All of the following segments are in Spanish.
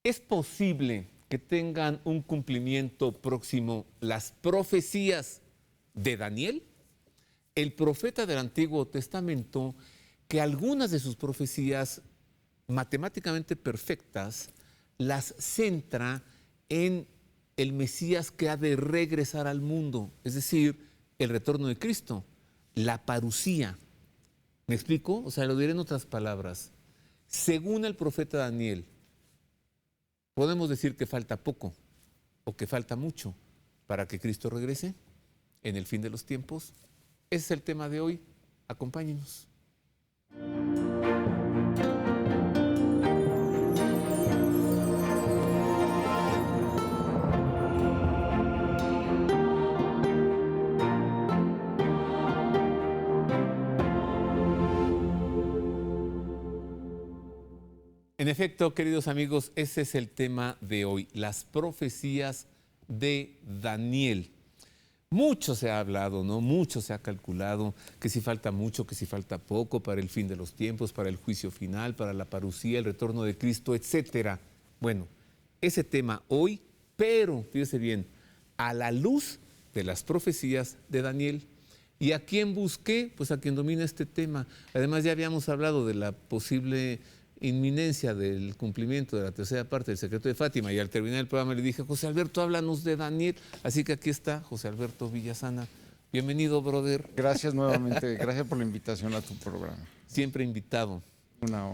¿Es posible que tengan un cumplimiento próximo las profecías de Daniel? El profeta del Antiguo Testamento, que algunas de sus profecías matemáticamente perfectas las centra en el Mesías que ha de regresar al mundo, es decir, el retorno de Cristo, la parusía. ¿Me explico? O sea, lo diré en otras palabras. Según el profeta Daniel, ¿podemos decir que falta poco o que falta mucho para que Cristo regrese en el fin de los tiempos? Ese es el tema de hoy. Acompáñenos. En efecto, queridos amigos, ese es el tema de hoy, las profecías de Daniel. Mucho se ha hablado, ¿no? Mucho se ha calculado que si falta mucho, que si falta poco para el fin de los tiempos, para el juicio final, para la parusía, el retorno de Cristo, etcétera. Bueno, ese tema hoy, pero, fíjese bien, a la luz de las profecías de Daniel. ¿Y a quién busqué? Pues a quien domina este tema. Además, ya habíamos hablado de la posible inminencia del cumplimiento de la tercera parte del secreto de Fátima, y al terminar el programa le dije: José Alberto, háblanos de Daniel. Así que aquí está José Alberto Villasana. Bienvenido, brother. Gracias nuevamente, gracias por la invitación a tu programa. Siempre invitado.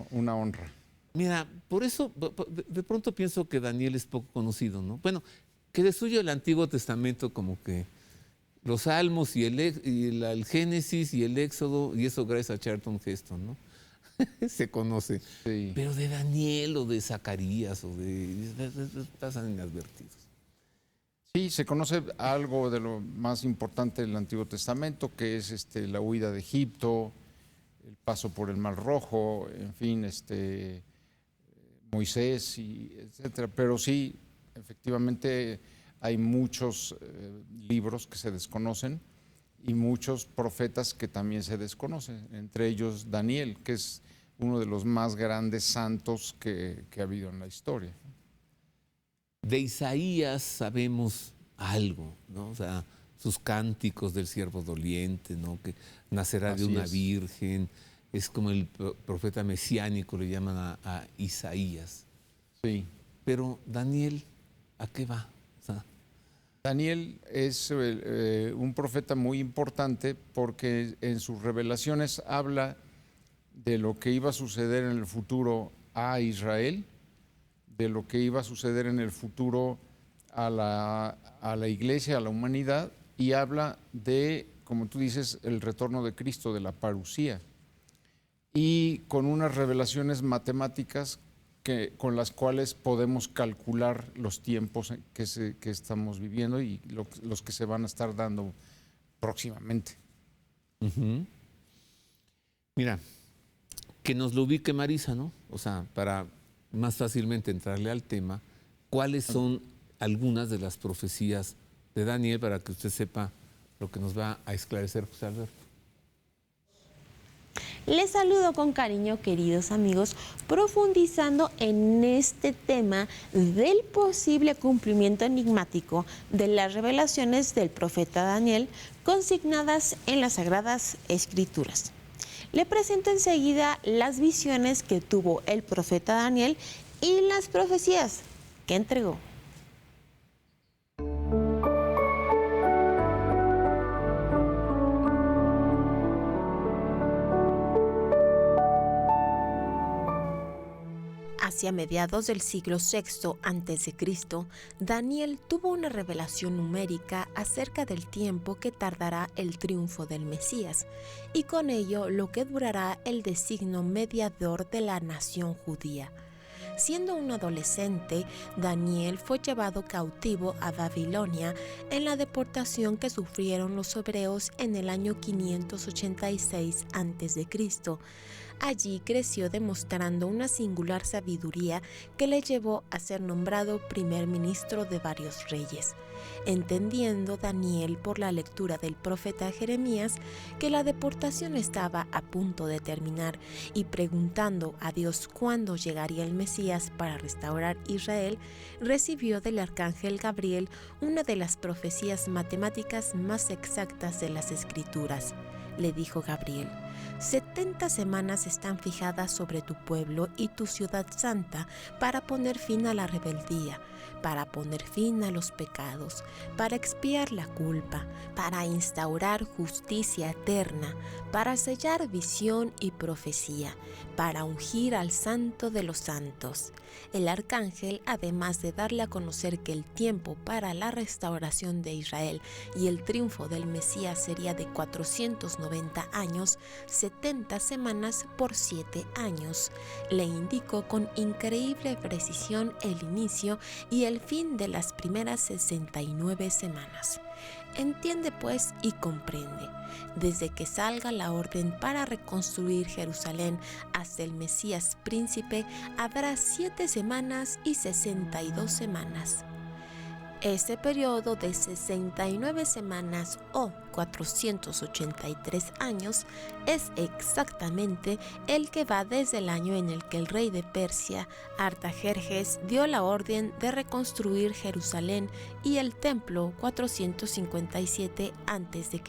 Una honra. Mira, por eso de pronto pienso que Daniel es poco conocido, ¿no? Bueno, que de suyo el Antiguo Testamento, como que los Salmos y el Génesis y el Éxodo, y eso gracias a Charlton Heston, ¿no? Se conoce. Sí. Pero de Daniel o de Zacarías o pasan inadvertidos. Sí, se conoce algo de lo más importante del Antiguo Testamento, que es la huida de Egipto, el paso por el Mar Rojo, en fin, Moisés, etcétera. Pero sí, efectivamente hay muchos libros que se desconocen y muchos profetas que también se desconocen, entre ellos Daniel, que es uno de los más grandes santos que ha habido en la historia. De Isaías sabemos algo, ¿no? O sea, sus cánticos del siervo doliente, ¿no? Que nacerá de una virgen, es como el profeta mesiánico, le llaman a Isaías. Sí. Pero Daniel, ¿a qué va? O sea, Daniel es un profeta muy importante porque en sus revelaciones habla de lo que iba a suceder en el futuro a Israel, de lo que iba a suceder en el futuro a la iglesia, a la humanidad, y habla de, como tú dices, el retorno de Cristo, de la parusía, y con unas revelaciones matemáticas con las cuales podemos calcular los tiempos que estamos viviendo y los que se van a estar dando próximamente. Mira, que nos lo ubique Marisa, ¿no? O sea, para más fácilmente entrarle al tema, ¿cuáles son algunas de las profecías de Daniel para que usted sepa lo que nos va a esclarecer José Alberto? Les saludo con cariño, queridos amigos, profundizando en este tema del posible cumplimiento enigmático de las revelaciones del profeta Daniel consignadas en las Sagradas Escrituras. Le presento enseguida las visiones que tuvo el profeta Daniel y las profecías que entregó. Hacia mediados del siglo VI a.C., Daniel tuvo una revelación numérica acerca del tiempo que tardará el triunfo del Mesías, y con ello lo que durará el designio mediador de la nación judía. Siendo un adolescente, Daniel fue llevado cautivo a Babilonia en la deportación que sufrieron los hebreos en el año 586 a.C., Allí creció demostrando una singular sabiduría que le llevó a ser nombrado primer ministro de varios reyes. Entendiendo Daniel por la lectura del profeta Jeremías que la deportación estaba a punto de terminar y preguntando a Dios cuándo llegaría el Mesías para restaurar Israel, recibió del arcángel Gabriel una de las profecías matemáticas más exactas de las Escrituras. Le dijo Gabriel: 70 semanas están fijadas sobre tu pueblo y tu ciudad santa para poner fin a la rebeldía, para poner fin a los pecados, para expiar la culpa, para instaurar justicia eterna, para sellar visión y profecía, para ungir al Santo de los Santos. El arcángel, además de darle a conocer que el tiempo para la restauración de Israel y el triunfo del Mesías sería de 490 años, 70 semanas por 7 años, le indicó con increíble precisión el inicio y el fin de las primeras 69 semanas. Entiende pues y comprende. Desde que salga la orden para reconstruir Jerusalén hasta el Mesías príncipe, habrá 7 semanas y 62 semanas. Este periodo de 69 semanas o 483 años es exactamente el que va desde el año en el que el rey de Persia, Artajerjes, dio la orden de reconstruir Jerusalén y el templo 457 a.C.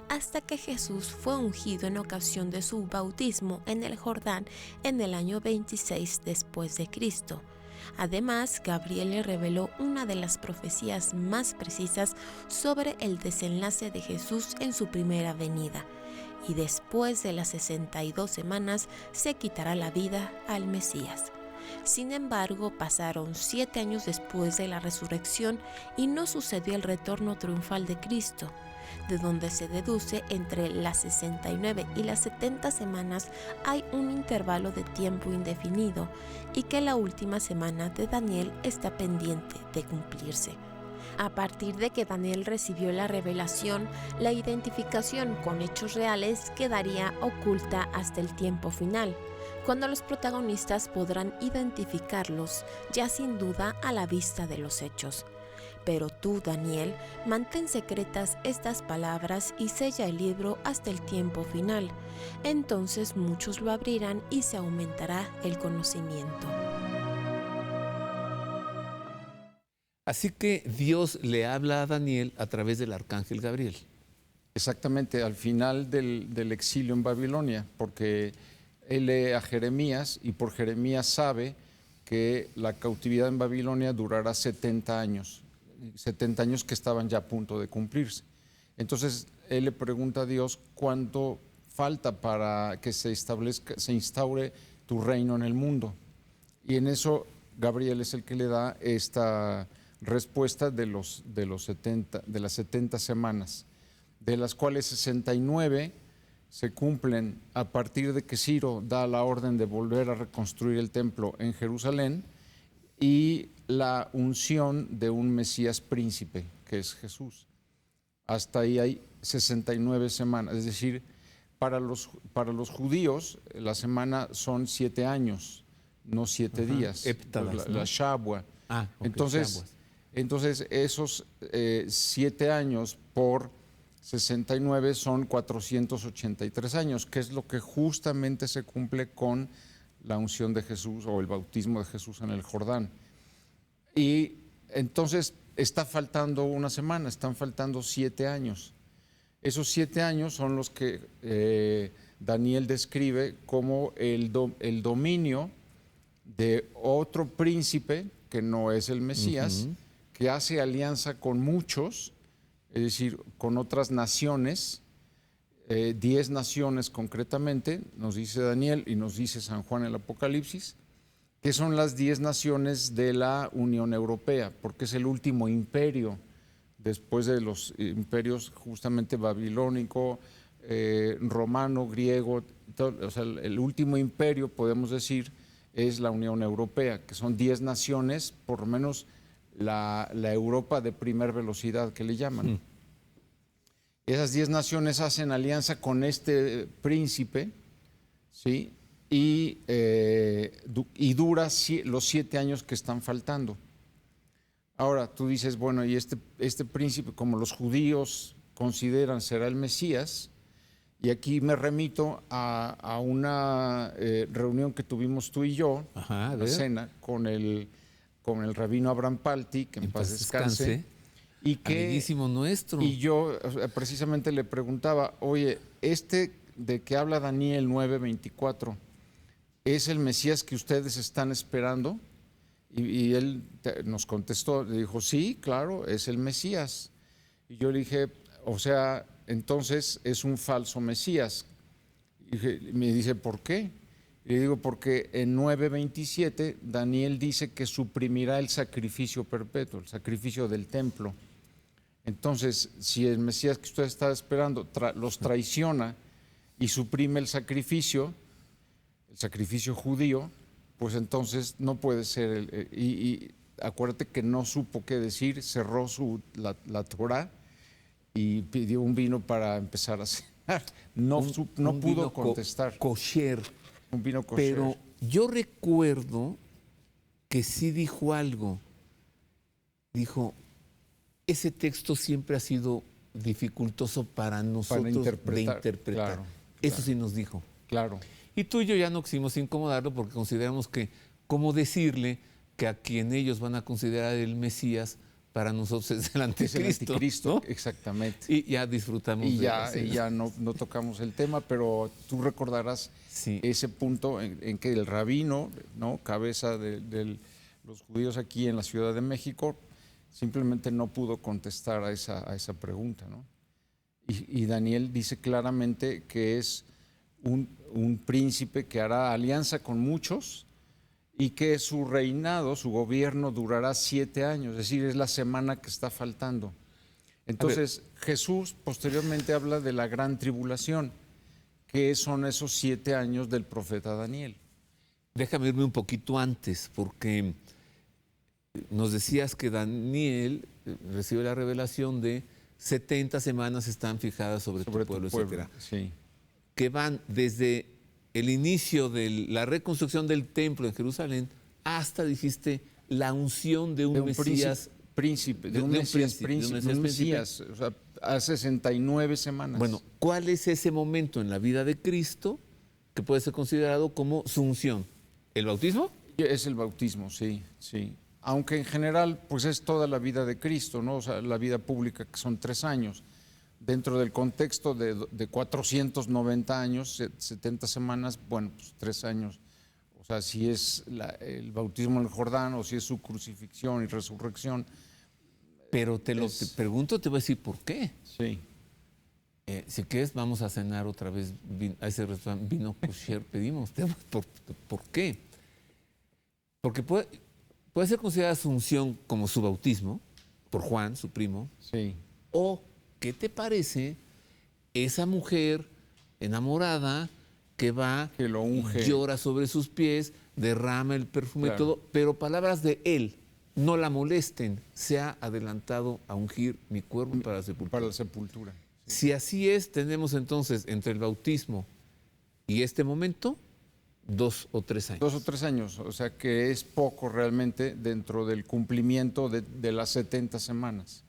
hasta que Jesús fue ungido en ocasión de su bautismo en el Jordán en el año 26 después de Cristo. Además, Gabriel le reveló una de las profecías más precisas sobre el desenlace de Jesús en su primera venida, y después de las 62 semanas se quitará la vida al Mesías. Sin embargo, pasaron 7 años después de la resurrección y no sucedió el retorno triunfal de Cristo, de donde se deduce entre las 69 y las 70 semanas hay un intervalo de tiempo indefinido y que la última semana de Daniel está pendiente de cumplirse. A partir de que Daniel recibió la revelación, la identificación con hechos reales quedaría oculta hasta el tiempo final, cuando los protagonistas podrán identificarlos ya sin duda a la vista de los hechos. Pero tú, Daniel, mantén secretas estas palabras y sella el libro hasta el tiempo final. Entonces muchos lo abrirán y se aumentará el conocimiento. Así que Dios le habla a Daniel a través del arcángel Gabriel. Exactamente, al final del exilio en Babilonia, porque él lee a Jeremías y por Jeremías sabe que la cautividad en Babilonia durará 70 años. 70 años que estaban ya a punto de cumplirse. Entonces él le pregunta a Dios cuánto falta para que se instaure tu reino en el mundo. Y en eso Gabriel es el que le da esta respuesta de las 70 semanas, de las cuales 69 se cumplen a partir de que Ciro da la orden de volver a reconstruir el templo en Jerusalén y la unción de un Mesías príncipe, que es Jesús. Hasta ahí hay 69 semanas, es decir, para los judíos la semana son 7 años, no 7 días. Heptadas, la Shabua. Okay, entonces esos 7 años por 69 son 483 años, que es lo que justamente se cumple con la unción de Jesús o el bautismo de Jesús en el Jordán. Y entonces está faltando una semana, están faltando 7 años. Esos 7 años son los que Daniel describe como el dominio de otro príncipe, que no es el Mesías, que hace alianza con muchos, es decir, con otras naciones, 10 naciones concretamente, nos dice Daniel y nos dice San Juan en el Apocalipsis, que son las 10 naciones de la Unión Europea, porque es el último imperio, después de los imperios justamente babilónico, romano, griego, o sea, el último imperio, podemos decir, es la Unión Europea, que son 10 naciones, por lo menos la Europa de primer velocidad que le llaman. Esas 10 naciones hacen alianza con este príncipe, ¿sí? Y dura los 7 años que están faltando. Ahora, tú dices, bueno, y este príncipe, como los judíos consideran será el Mesías, y aquí me remito a una reunión que tuvimos tú y yo, Ajá, una cena, con el rabino Abraham Palti, que en paz descanse, y que, amiguísimo nuestro. y yo precisamente le preguntaba, oye, de que habla Daniel 9:24, ¿es el Mesías que ustedes están esperando? Y él nos contestó, le dijo, sí, claro, es el Mesías. Y yo le dije, o sea, entonces es un falso Mesías. Y me dice, ¿por qué? Y le digo, porque en 9:27 Daniel dice que suprimirá el sacrificio perpetuo, el sacrificio del templo. Entonces, si el Mesías que usted está esperando los traiciona y suprime el sacrificio judío, pues entonces no puede ser. Y acuérdate que no supo qué decir, cerró la Torah y pidió un vino para empezar a cenar. No pudo contestar. Kosher. Un vino kosher. Pero yo recuerdo que sí dijo algo. Dijo, ese texto siempre ha sido dificultoso para nosotros de interpretar. Claro, Eso sí nos dijo. Claro. Y tú y yo ya no quisimos incomodarlo porque consideramos que, ¿cómo decirle que a quien ellos van a considerar el Mesías, para nosotros es el anticristo? Es el anticristo, ¿no? Exactamente. Y ya disfrutamos y de ya no tocamos el tema, pero tú recordarás ese punto en que el rabino, ¿no?, cabeza de los judíos aquí en la Ciudad de México, simplemente no pudo contestar a esa pregunta, ¿no? Y Daniel dice claramente que es un príncipe que hará alianza con muchos y que su reinado, su gobierno durará 7 años, es decir, es la semana que está faltando. Entonces, Jesús posteriormente habla de la gran tribulación, que son esos 7 años del profeta Daniel. Déjame irme un poquito antes, porque nos decías que Daniel recibe la revelación de 70 semanas están fijadas sobre tu pueblo, etcétera. Sí. Que van desde el inicio de la reconstrucción del templo en Jerusalén hasta, dijiste, la unción de un Mesías. De un Mesías, o sea, a 69 semanas. Bueno, ¿cuál es ese momento en la vida de Cristo que puede ser considerado como su unción? ¿El bautismo? Es el bautismo, sí. Aunque en general, pues es toda la vida de Cristo, ¿no? O sea, la vida pública, que son 3 años. Dentro del contexto de 490 años, 70 semanas, bueno, pues 3 años. O sea, si es el bautismo en el Jordán o si es su crucifixión y resurrección. Pero te pregunto, te voy a decir por qué. Sí. Si quieres, vamos a cenar otra vez a ese restaurante, vino kosher, pedimos. ¿Por qué? Porque puede ser considerada su unción como su bautismo, por Juan, su primo. Sí. O, ¿qué te parece esa mujer enamorada que va, que lo unge, llora sobre sus pies, derrama el perfume claro, y todo, pero palabras de él, no la molesten, se ha adelantado a ungir mi cuerpo para la sepultura? Para la sepultura. Sí. Si así es, tenemos entonces entre el bautismo y este momento 2 o 3 años. 2 o 3 años, o sea que es poco realmente dentro del cumplimiento de las 70 semanas.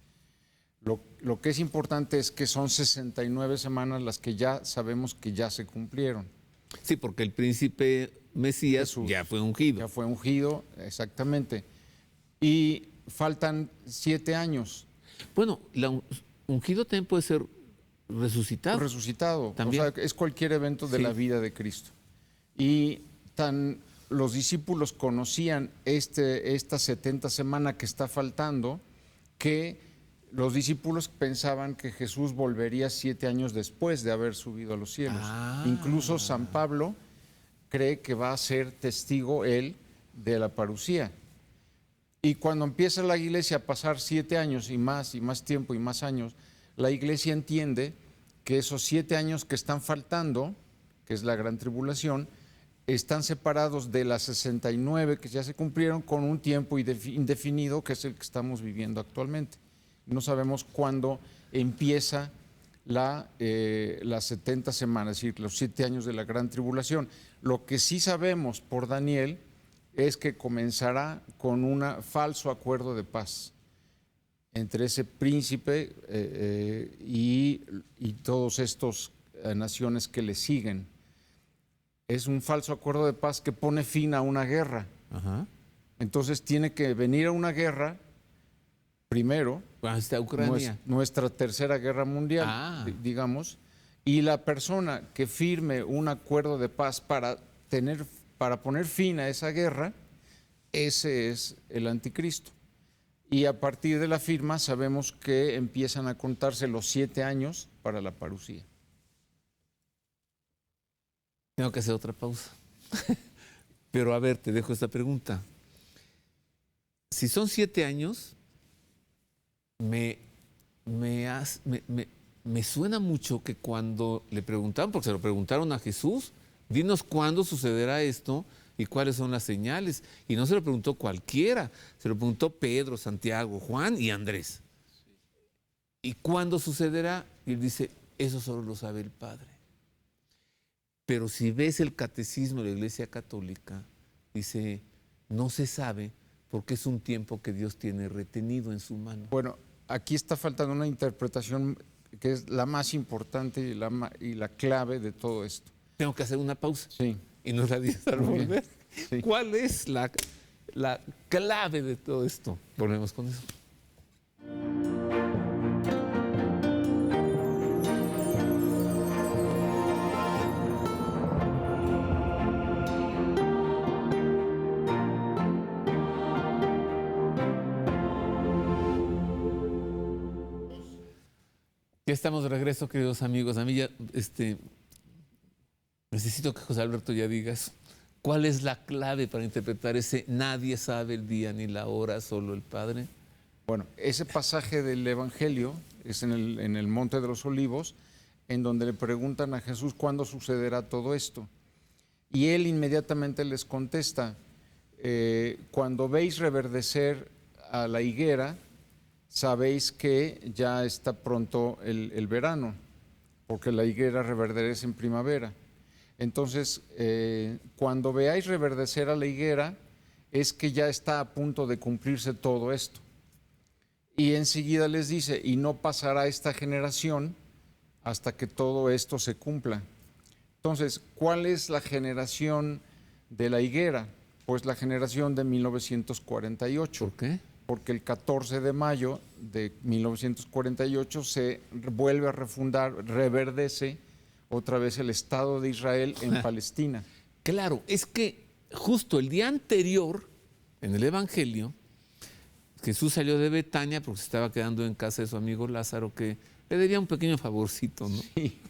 Lo que es importante es que son 69 semanas las que ya sabemos que ya se cumplieron. Sí, porque el príncipe Mesías Jesús ya fue ungido. Ya fue ungido, exactamente. Y faltan 7 años. Bueno, ungido también puede ser resucitado. Resucitado. ¿También? O sea, es cualquier evento de la vida de Cristo. Y los discípulos conocían esta 70 semana que está faltando, que los discípulos pensaban que Jesús volvería 7 años después de haber subido a los cielos. Incluso San Pablo cree que va a ser testigo él de la parucía. Y cuando empieza la iglesia a pasar 7 años y más tiempo y más años, la iglesia entiende que esos 7 años que están faltando, que es la gran tribulación, están separados de las 69 que ya se cumplieron con un tiempo indefinido, que es el que estamos viviendo actualmente. No sabemos cuándo empieza las 70 semanas, es decir, los 7 años de la gran tribulación. Lo que sí sabemos por Daniel es que comenzará con un falso acuerdo de paz entre ese príncipe y todos estos naciones que le siguen. Es un falso acuerdo de paz que pone fin a una guerra. Ajá. Entonces tiene que venir a una guerra primero, Hasta Ucrania. nuestra tercera guerra mundial, digamos, y la persona que firme un acuerdo de paz para poner fin a esa guerra, ese es el anticristo. Y a partir de la firma sabemos que empiezan a contarse los 7 años para la parusía. Tengo que hacer otra pausa. Pero a ver, te dejo esta pregunta. Si son 7 años, me suena mucho que cuando le preguntaron, porque se lo preguntaron a Jesús, dinos cuándo sucederá esto y cuáles son las señales. Y no se lo preguntó cualquiera, se lo preguntó Pedro, Santiago, Juan y Andrés. ¿Y cuándo sucederá? Y él dice, eso solo lo sabe el Padre. Pero si ves el catecismo de la Iglesia Católica, dice, no se sabe porque es un tiempo que Dios tiene retenido en su mano. Bueno, aquí está faltando una interpretación que es la más importante y la clave de todo esto. Tengo que hacer una pausa. Sí. Y nos la dices al Muy bien. volver. Sí. ¿Cuál es la clave de todo esto? Volvemos con eso. Ya estamos de regreso, queridos amigos. A mí ya, necesito que José Alberto ya digas cuál es la clave para interpretar ese nadie sabe el día ni la hora, solo el Padre. Bueno, ese pasaje del Evangelio es en el Monte de los Olivos, en donde le preguntan a Jesús cuándo sucederá todo esto. Y él inmediatamente les contesta, cuando veis reverdecer a la higuera, sabéis que ya está pronto el verano, porque la higuera reverdece en primavera. Entonces, cuando veáis reverdecer a la higuera, es que ya está a punto de cumplirse todo esto. Y enseguida les dice, y no pasará esta generación hasta que todo esto se cumpla. Entonces, ¿cuál es la generación de la higuera? Pues la generación de 1948. ¿Por qué? Porque el 14 de mayo de 1948 se vuelve a refundar, reverdece otra vez el Estado de Israel en Palestina. Claro, es que justo el día anterior, en el Evangelio, Jesús salió de Betania porque se estaba quedando en casa de su amigo Lázaro, que le debía un pequeño favorcito, ¿no? Sí.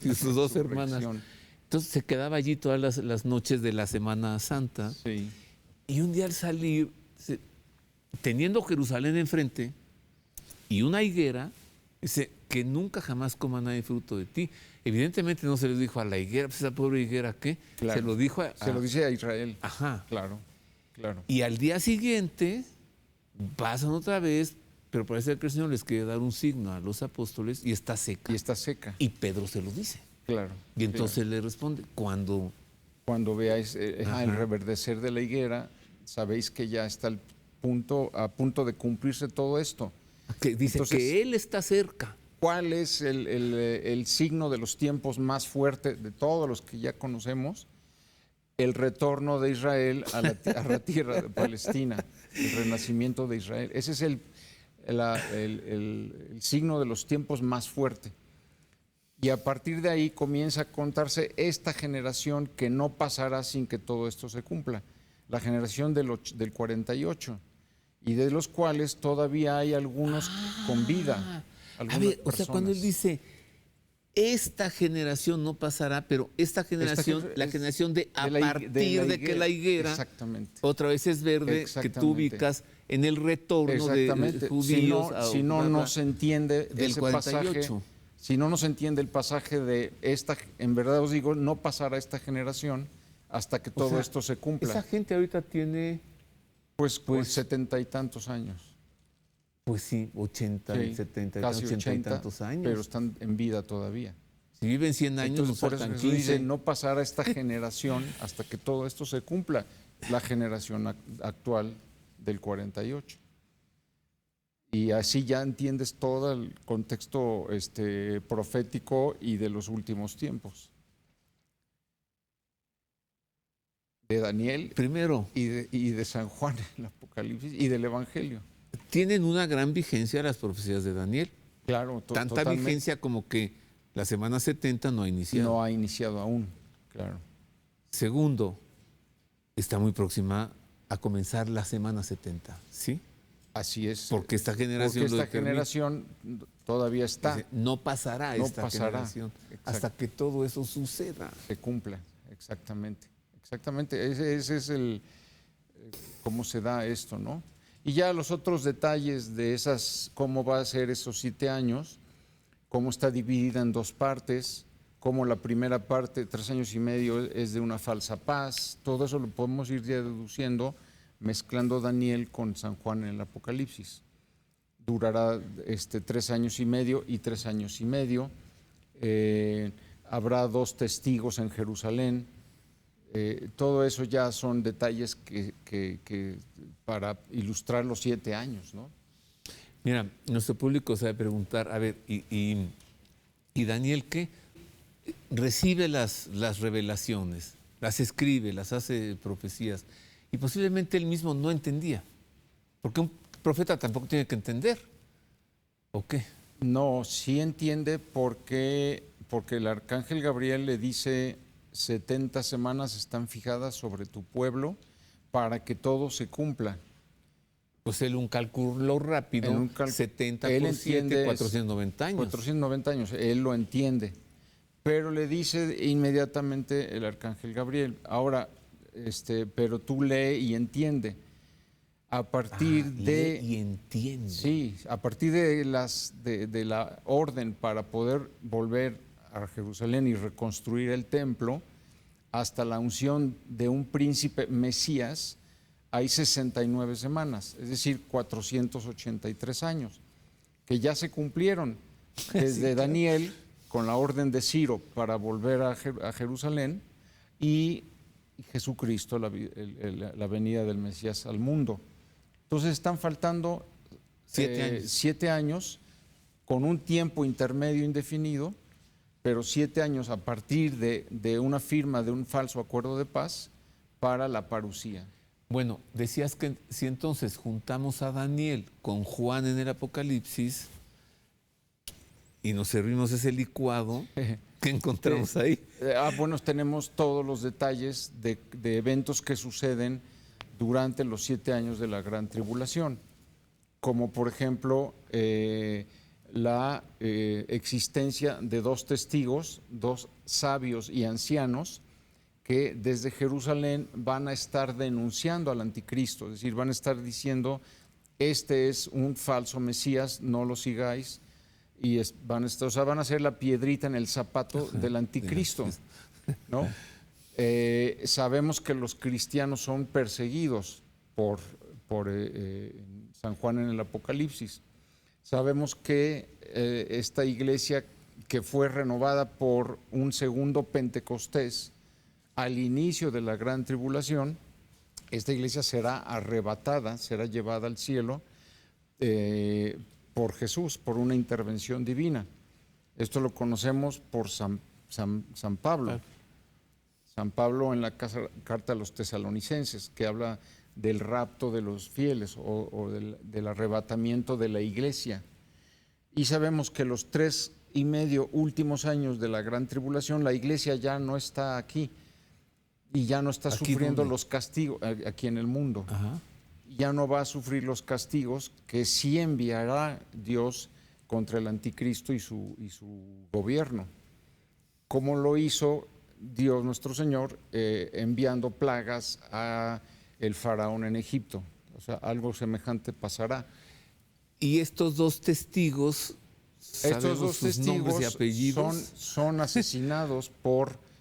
Y sus dos hermanas. Resurrección. Entonces se quedaba allí todas las noches de la Semana Santa. Sí. Y un día al salir, teniendo Jerusalén enfrente y una higuera, dice que nunca jamás coma nadie fruto de ti. Evidentemente no se le dijo a la higuera, pues esa pobre higuera, ¿qué? Claro. Se lo dijo Se lo dice a Israel. Ajá. Claro, claro. Y al día siguiente pasan otra vez, pero parece que el Señor les quiere dar un signo a los apóstoles y está seca. Y está seca. Y Pedro se lo dice. Claro. Y entonces le responde, cuando veáis el reverdecer de la higuera, sabéis que ya está a punto de cumplirse todo esto. que dice Entonces, que Él está cerca. ¿Cuál es el signo de los tiempos más fuerte de todos los que ya conocemos? El retorno de Israel a la tierra de Palestina, el renacimiento de Israel. Ese es el signo de los tiempos más fuerte. Y a partir de ahí comienza a contarse esta generación que no pasará sin que todo esto se cumpla, la generación del 48, y de los cuales todavía hay algunos con vida. A ver, o sea, cuando él dice, esta generación no pasará, pero esta generación, la generación de a partir de que la higuera, exactamente, otra vez es verde, que tú ubicas en el retorno de judíos. Si no se entiende del ese 48. pasaje, si no se entiende el pasaje de esta, en verdad os digo, no pasará esta generación hasta que todo esto se cumpla. Esa gente ahorita tiene... Pues 70 y tantos años. Pues sí, 80, Sí, 70, casi 80 y tantos años. pero están en vida todavía. Si viven 100 años, Entonces, nos por eso faltan Jesús 15. dice, no pasará esta generación hasta que todo esto se cumpla, la generación actual del 48. Y así ya entiendes todo el contexto profético y de los últimos tiempos. De Daniel Primero, y de San Juan, el Apocalipsis, y del Evangelio. tienen una gran vigencia las profecías de Daniel. Claro, Tanta totalmente. vigencia como que la semana 70 no ha iniciado. No ha iniciado aún, claro. Segundo, está muy próxima a comenzar la semana 70, ¿sí? Así es. Porque esta generación Porque lo esta determina. generación todavía está, Dice, no pasará No esta pasará. generación Exacto. hasta que todo eso suceda. se cumpla, exactamente. Exactamente, ese es el cómo se da esto, ¿no? Y ya los otros detalles de esas, cómo va a ser esos 7 años, cómo está dividida en 2 partes, cómo la primera parte, 3 años y medio, es de una falsa paz, todo eso lo podemos ir deduciendo mezclando Daniel con San Juan en el Apocalipsis. Durará 3 años y medio y 3 años y medio. Habrá 2 testigos en Jerusalén. Todo eso ya son detalles que para ilustrar los 7 años, ¿no? Mira, nuestro público se va a preguntar, a ver, ¿y Daniel qué? Recibe las revelaciones, las escribe, las hace profecías, y posiblemente él mismo no entendía, porque un profeta tampoco tiene que entender, ¿o qué? No, sí entiende porque el arcángel Gabriel le dice 70 semanas están fijadas sobre tu pueblo para que todo se cumpla. Pues él un cálculo rápido, 70 él por 7, entiende 490 años. 490 años, él lo entiende, pero le dice inmediatamente el arcángel Gabriel, ahora, pero tú lee y entiende. A partir de... Lee y entiende. Sí, a partir de la orden para poder volver a Jerusalén y reconstruir el templo, hasta la unción de un príncipe Mesías, hay 69 semanas, es decir, 483 años, que ya se cumplieron desde Daniel con la orden de Ciro para volver a Jerusalén y Jesucristo, la venida del Mesías al mundo. Entonces están faltando 7 años con un tiempo intermedio indefinido, pero 7 años a partir de una firma de un falso acuerdo de paz para la parusía. Bueno, decías que si entonces juntamos a Daniel con Juan en el Apocalipsis y nos servimos ese licuado, ¿qué encontramos ahí? Bueno, tenemos todos los detalles de eventos que suceden durante los 7 años de la Gran Tribulación, como por ejemplo la existencia de 2 testigos, 2 sabios y ancianos, que desde Jerusalén van a estar denunciando al anticristo, es decir, van a estar diciendo, este es un falso Mesías, no lo sigáis, y van a ser la piedrita en el zapato del anticristo, ¿no? Sabemos que los cristianos son perseguidos por San Juan en el Apocalipsis. Sabemos que esta iglesia que fue renovada por un segundo Pentecostés, al inicio de la Gran Tribulación, esta iglesia será arrebatada, será llevada al cielo por Jesús, por una intervención divina. Esto lo conocemos por San Pablo. San Pablo en la carta a los tesalonicenses, que habla del rapto de los fieles o del arrebatamiento de la iglesia. Y sabemos que los 3 y medio últimos años de la Gran Tribulación, la iglesia ya no está aquí. Y ya no está sufriendo los castigos aquí en el mundo. Ajá. Ya no va a sufrir los castigos que sí enviará Dios contra el anticristo y su gobierno, como lo hizo Dios nuestro Señor enviando plagas a el faraón en Egipto. O sea, algo semejante pasará. Y estos 2 testigos, Estos 2 sus nombres y testigos apellidos. son asesinados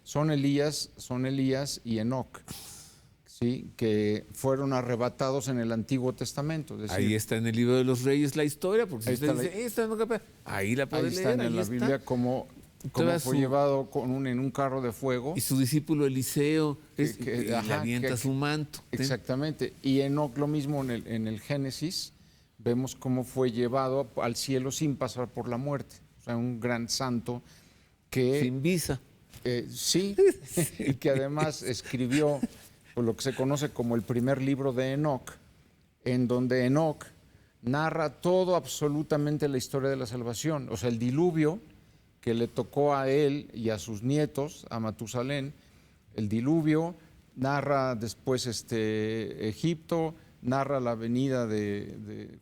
son Elías y Enoc. ¿sí? Que fueron arrebatados en el Antiguo Testamento. Es decir, Ahí está en el libro de los Reyes la historia, porque si Ahí usted está dice, esta no capaz, ahí la puede ahí leer, está en ahí la está. Biblia cómo Toda fue su- llevado en un carro de fuego. Y su discípulo Eliseo y le Ajá, avienta su manto. Exactamente. Y Enoc lo mismo en el Génesis, vemos cómo fue llevado al cielo sin pasar por la muerte. O sea, un gran santo que Sin visa. sí, y que además escribió pues, lo que se conoce como el primer libro de Enoc, en donde Enoc narra todo absolutamente la historia de la salvación. O sea, el diluvio que le tocó a él y a sus nietos, a Matusalén, el diluvio, narra después Egipto, narra la venida de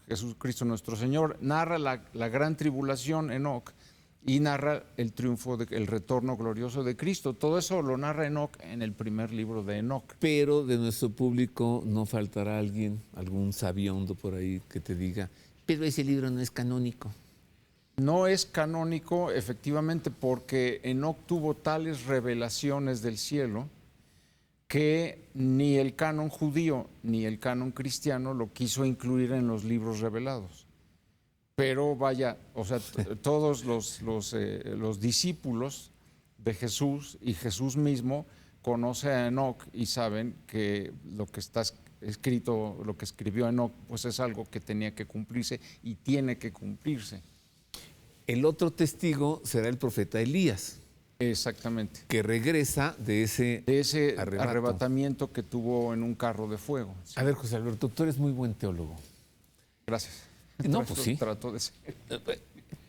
Jesucristo nuestro Señor, narra la gran tribulación Enoc y narra el triunfo, el retorno glorioso de Cristo. Todo eso lo narra Enoc en el primer libro de Enoc. Pero de nuestro público no faltará alguien, algún sabiondo por ahí que te diga, pero ese libro no es canónico. No es canónico, efectivamente, porque Enoc tuvo tales revelaciones del cielo que ni el canon judío ni el canon cristiano lo quiso incluir en los libros revelados. Pero vaya, o sea, todos los discípulos de Jesús y Jesús mismo conoce a Enoc y saben que lo que está escrito, lo que escribió Enoc, pues es algo que tenía que cumplirse y tiene que cumplirse. El otro testigo será el profeta Elías, Exactamente. que regresa de ese Arrebatamiento que tuvo en un carro de fuego. Sí. A ver, José Alberto, tú eres muy buen teólogo. Gracias. No, pues sí. Trato de ser.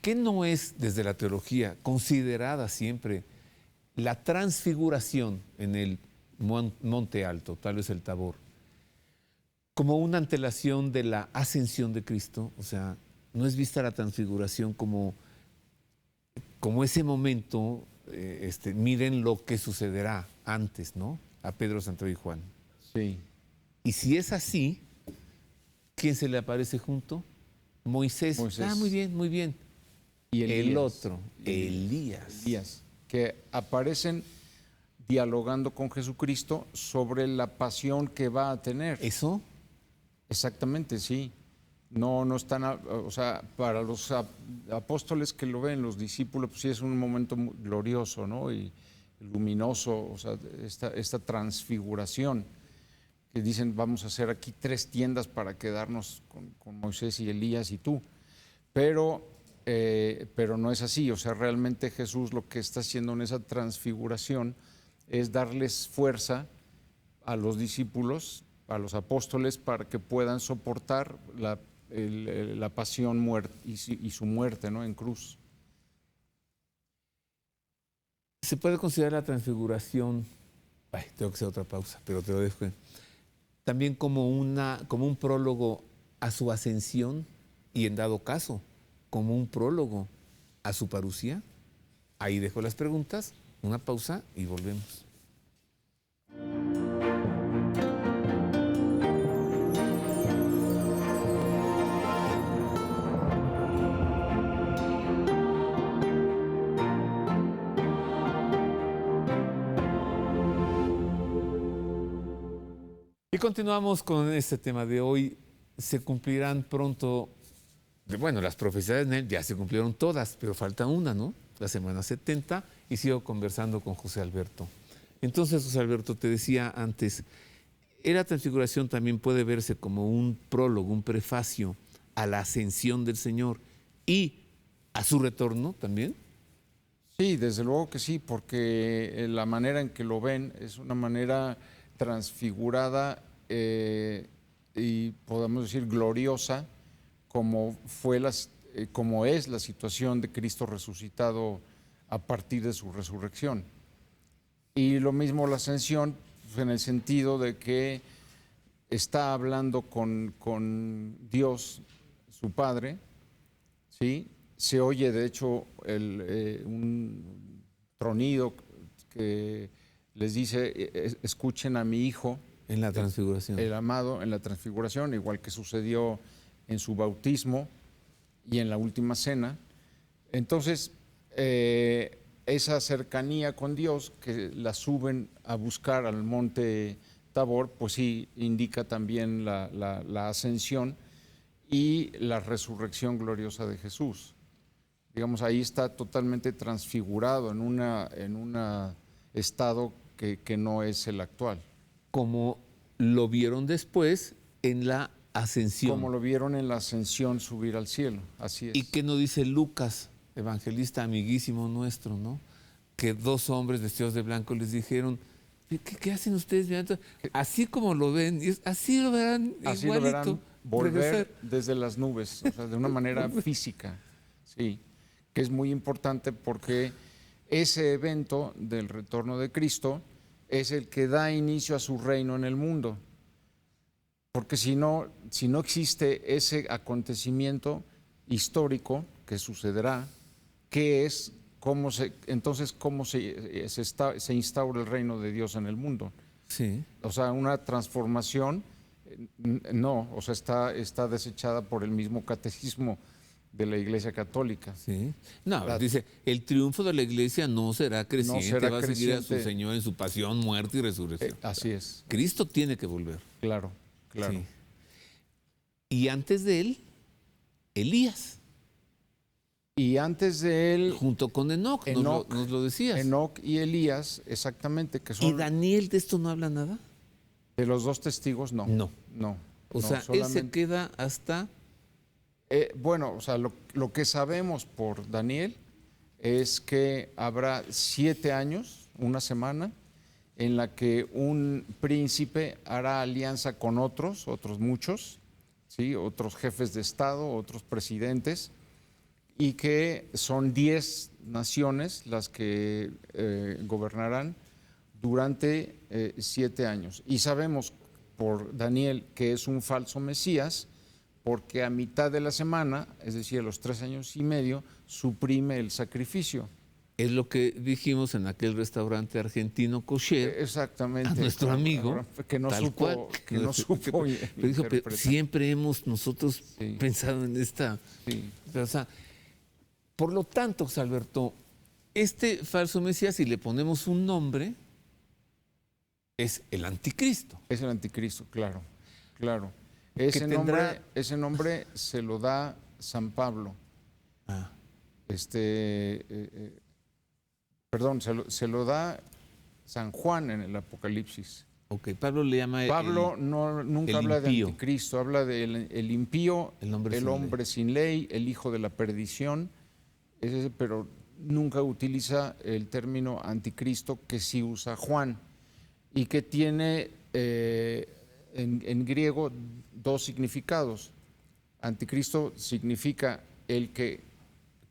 ¿Qué no es, desde la teología, considerada siempre la transfiguración en el Monte Alto, tal vez el Tabor, como una antelación de la ascensión de Cristo? O sea, ¿no es vista la transfiguración como ese momento, miren lo que sucederá antes, ¿no? A Pedro, Santiago y Juan. Sí. Y si es así, ¿quién se le aparece junto? Moisés. Ah, muy bien, muy bien. Y el otro, Elías. Elías, que aparecen dialogando con Jesucristo sobre la pasión que va a tener. ¿Eso? Exactamente, sí. No están, o sea, para los apóstoles que lo ven, los discípulos, pues sí es un momento muy glorioso, ¿no? Y luminoso, o sea, esta transfiguración, que dicen, vamos a hacer aquí 3 tiendas para quedarnos con Moisés y Elías y tú. Pero no es así, o sea, realmente Jesús lo que está haciendo en esa transfiguración es darles fuerza a los discípulos, a los apóstoles, para que puedan soportar la pasión y su muerte, ¿no? En cruz. Se puede considerar la transfiguración, tengo que hacer otra pausa, pero te lo dejo, también como un prólogo a su ascensión y, en dado caso, como un prólogo a su parucía. Ahí dejo las preguntas, una pausa y volvemos. Y continuamos con este tema de hoy. Se cumplirán pronto, bueno, las profecías de Daniel ya se cumplieron todas, pero falta una, ¿no? La semana 70, y sigo conversando con José Alberto. Entonces, José Alberto, te decía antes, la transfiguración también puede verse como un prólogo, un prefacio a la ascensión del Señor y a su retorno también. Sí, desde luego que sí, porque la manera en que lo ven es una manera transfigurada y podemos decir gloriosa, como es la situación de Cristo resucitado a partir de su resurrección. Y lo mismo la ascensión, en el sentido de que está hablando con Dios, su Padre, ¿sí? Se oye, de hecho, un tronido que les dice, escuchen a mi Hijo. En la transfiguración. El amado, en la transfiguración, igual que sucedió en su bautismo y en la última cena. Entonces, esa cercanía con Dios, que la suben a buscar al monte Tabor, pues sí, indica también la ascensión y la resurrección gloriosa de Jesús. Digamos, ahí está totalmente transfigurado en un estado que no es el actual. Como lo vieron después en la ascensión. Como lo vieron en la ascensión subir al cielo, así es. ¿Y qué nos dice Lucas, evangelista amiguísimo nuestro, ¿no? Que dos hombres vestidos de blanco les dijeron, ¿qué hacen ustedes mirando? Así como lo ven, así lo verán Así igualito. lo verán volver regresar. desde las nubes, o sea, de una manera física, sí, que es muy importante porque ese evento del retorno de Cristo es el que da inicio a su reino en el mundo. Porque si no existe ese acontecimiento histórico que sucederá, ¿qué es? Entonces, ¿cómo se instaura el reino de Dios en el mundo? Sí. O sea, una transformación, no, o sea, está desechada por el mismo catecismo de la Iglesia Católica. Sí. No, dice, el triunfo de la iglesia no será creciente, va a seguir a su Señor en su pasión, muerte y resurrección. Así es. Cristo tiene que volver. Claro. Sí. Y antes de él, Elías. Y antes de él, junto con Enoc, nos lo decías. Enoc y Elías, exactamente, que son... ¿Y Daniel de esto no habla nada? De los dos testigos, no. No. O sea, él se queda hasta... bueno, o sea, lo que sabemos por Daniel es que habrá 7 años, una semana, en la que un príncipe hará alianza con otros muchos, ¿sí? Otros jefes de Estado, otros presidentes, y que son 10 naciones las que gobernarán durante 7 años. Y sabemos por Daniel que es un falso Mesías, porque a mitad de la semana, es decir, a los 3 años y medio, suprime el sacrificio. Es lo que dijimos en aquel restaurante argentino kosher. Exactamente. A nuestro amigo. Que no supo. Pero siempre hemos nosotros pensado en esta. Sí. O sea, por lo tanto, José Alberto, este falso Mesías, si le ponemos un nombre, es el anticristo. Es el anticristo, claro. Ese nombre se lo da San Pablo. Perdón, se lo da San Juan en el Apocalipsis. Ok, Pablo le llama... Pablo nunca habla de anticristo, habla del impío, el hombre sin ley, el hijo de la perdición, pero nunca utiliza el término anticristo que sí usa Juan y que tiene en griego 2 significados. Anticristo significa el que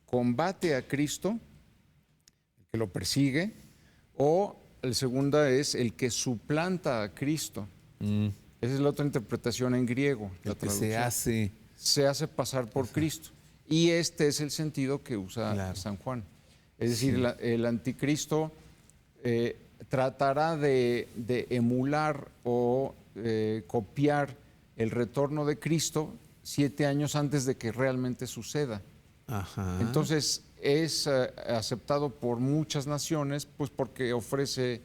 combate a Cristo, el que lo persigue, o el segundo es el que suplanta a Cristo. Esa es la otra interpretación en griego. El que se hace pasar por Cristo. Y este es el sentido que usa San Juan. Es decir, el anticristo tratará de emular o copiar el retorno de Cristo 7 años antes de que realmente suceda. Ajá. Entonces es aceptado por muchas naciones, pues porque ofrece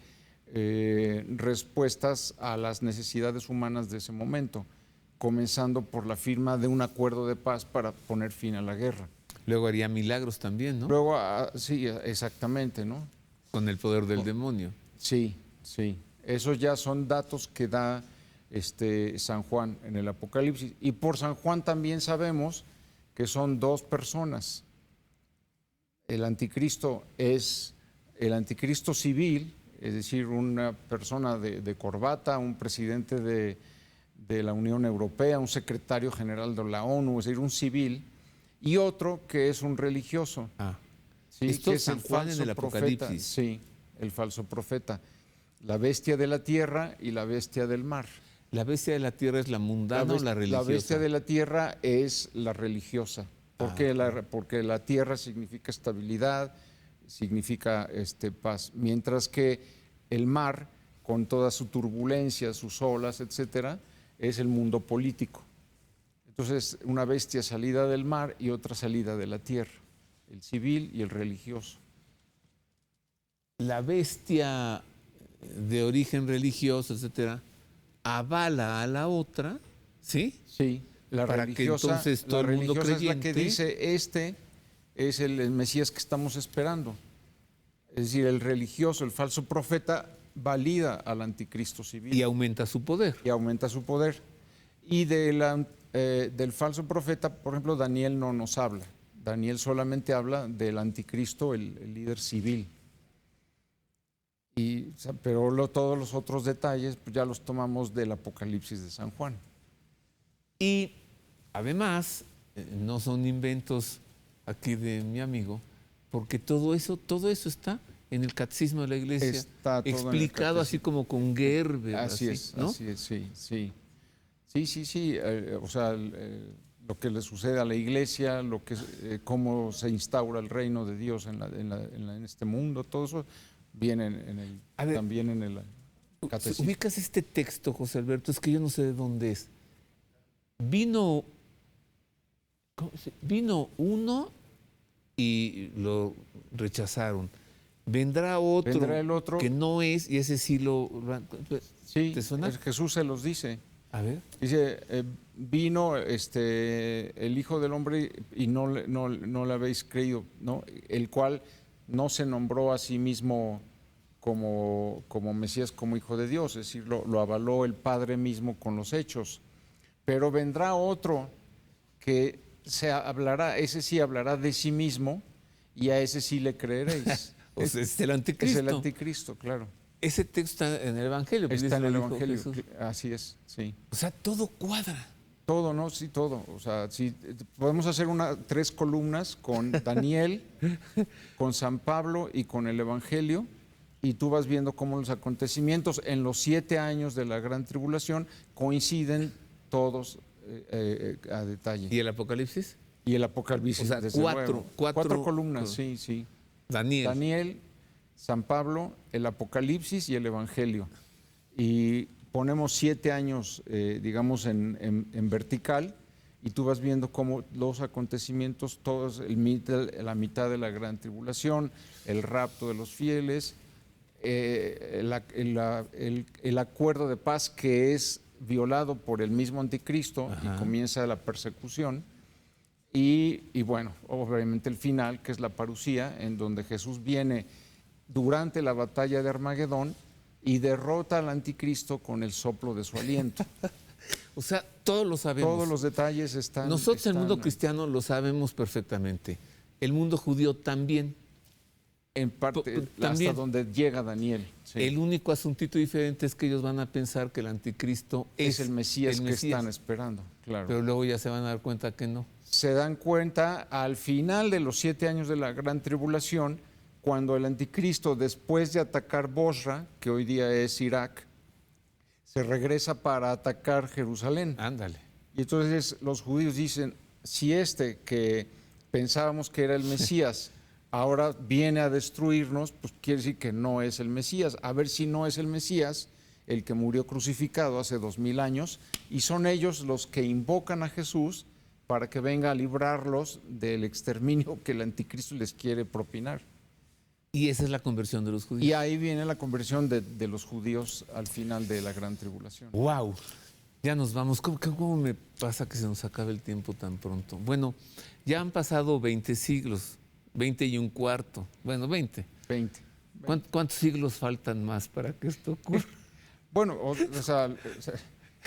respuestas a las necesidades humanas de ese momento, comenzando por la firma de un acuerdo de paz para poner fin a la guerra. Luego haría milagros también, ¿no? Luego, sí, exactamente, ¿no? Con el poder del demonio. Sí. Esos ya son datos que da San Juan en el Apocalipsis. Y por San Juan también sabemos que son 2 personas. El anticristo es el anticristo civil, es decir, una persona de corbata, un presidente de la Unión Europea, un secretario general de la ONU, es decir, un civil, y otro que es un religioso. ¿Sí? Esto que es San Juan en el Apocalipsis. Sí, el falso profeta. La bestia de la tierra y la bestia del mar. ¿La bestia de la tierra es la mundana o la religiosa? La bestia de la tierra es la religiosa, porque la tierra significa estabilidad, significa paz, mientras que el mar, con toda su turbulencia, sus olas, etcétera, es el mundo político. Entonces, una bestia salida del mar y otra salida de la tierra, el civil y el religioso. La bestia de origen religioso, etcétera, avala a la otra, ¿sí? Sí, la Para que religiosa, entonces todo la el mundo religiosa es la que creyente- dice, este es el Mesías que estamos esperando. Es decir, el religioso, el falso profeta, valida al anticristo civil Y aumenta su poder. y aumenta su poder. Y del falso profeta, por ejemplo, Daniel no nos habla. Daniel solamente habla del anticristo, el líder civil. Pero todos los otros detalles pues, ya los tomamos del Apocalipsis de San Juan. Y además, no son inventos aquí de mi amigo, porque todo eso está en el Catecismo de la Iglesia, Está todo en el explicado así Catecismo. como con Gerber, Así es, ¿no? así es, sí, sí. Sí, o sea, lo que le sucede a la iglesia, cómo se instaura el reino de Dios en este mundo, todo eso viene A ver, también en el catecismo. ¿Ubicas este texto, José Alberto? Es que yo no sé de dónde es. Vino uno y lo rechazaron. Vendrá Vendrá el otro. que no es, y ese sí Sí, ¿te suena? Jesús se los dice. A ver. Dice, vino el Hijo del Hombre y no le habéis creído, ¿no? El cual no se nombró a sí mismo como Mesías, como Hijo de Dios, es decir, lo avaló el Padre mismo con los hechos. Pero vendrá otro que ese sí hablará de sí mismo y a ese sí le creeréis. O sea, es el anticristo. Es el anticristo, claro. Ese texto está en el Evangelio. pues, Está en el dijo Evangelio, Jesús. así es, sí. O sea, todo cuadra. Todo, ¿no? Sí, todo. O sea, sí, podemos hacer 3 columnas con Daniel, con San Pablo y con el Evangelio, y tú vas viendo cómo los acontecimientos en los 7 años de la Gran Tribulación coinciden todos a detalle. ¿Y el Apocalipsis? Y el Apocalipsis, O sea, desde luego. cuatro- 4 columnas, sí, sí. Daniel, San Pablo, el Apocalipsis y el Evangelio. Y ponemos 7 años, digamos, en vertical, y tú vas viendo cómo los acontecimientos, todos, la mitad de la Gran Tribulación, el rapto de los fieles, el acuerdo de paz que es violado por el mismo anticristo. Ajá. Y comienza la persecución. Y bueno, obviamente el final, que es la parucía, en donde Jesús viene durante la batalla de Armagedón y derrota al anticristo con el soplo de su aliento. O sea, todos lo sabemos. Todos los detalles están. Nosotros, el mundo cristiano, lo sabemos perfectamente. El mundo judío también. En parte, también. hasta donde llega Daniel. Sí. El único asuntito diferente es que ellos van a pensar que el anticristo es el Mesías que están esperando, claro. Pero luego ya se van a dar cuenta que no. Se dan cuenta al final de los 7 años de la Gran Tribulación, cuando el anticristo, después de atacar Bosra, que hoy día es Irak, se regresa para atacar Jerusalén. Ándale. Y entonces los judíos dicen, si que pensábamos que era el Mesías, ahora viene a destruirnos, pues quiere decir que no es el Mesías. A ver si no es el Mesías, el que murió crucificado hace 2000 años, y son ellos los que invocan a Jesús para que venga a librarlos del exterminio que el anticristo les quiere propinar. Y esa es la conversión de los judíos. Y ahí viene la conversión de los judíos al final de la Gran Tribulación. ¡Wow! Ya nos vamos. ¿Cómo me pasa que se nos acabe el tiempo tan pronto? Bueno, ya han pasado 20 siglos, 20 y un cuarto. Bueno, 20. 20. ¿Cuántos siglos faltan más para que esto ocurra? Bueno, o sea,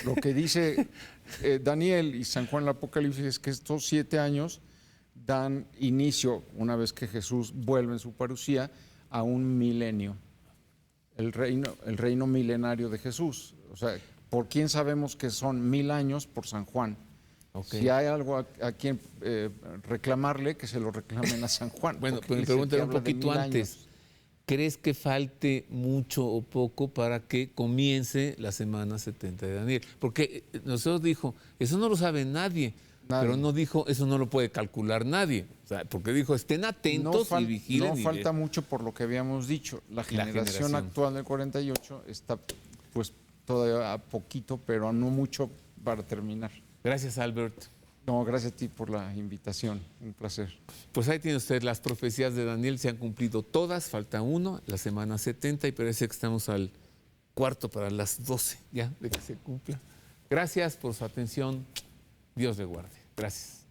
lo que dice Daniel y San Juan el Apocalipsis es que estos 7 años dan inicio, una vez que Jesús vuelve en su parucía, a un milenio, el reino milenario de Jesús. O sea, ¿por quién sabemos que son 1000 años? Por San Juan. Okay. Si hay algo a quien reclamarle, que se lo reclamen a San Juan. Bueno, pues me preguntan un poquito antes. Años. ¿Crees que falte mucho o poco para que comience la semana 70 de Daniel? Porque nosotros dijo, eso no lo sabe nadie. Pero no dijo, eso no lo puede calcular nadie. O sea, porque dijo, estén atentos y vigilen. No falta mucho por lo que habíamos dicho. La generación actual del 48 está pues todavía a poquito, pero no mucho para terminar. Gracias, Albert. No, gracias a ti por la invitación. Un placer. Pues ahí tiene usted las profecías de Daniel. Se han cumplido todas. Falta uno, la semana 70, y parece que estamos al 11:15 ya de que se cumpla. Gracias por su atención. Dios le guarde. Gracias.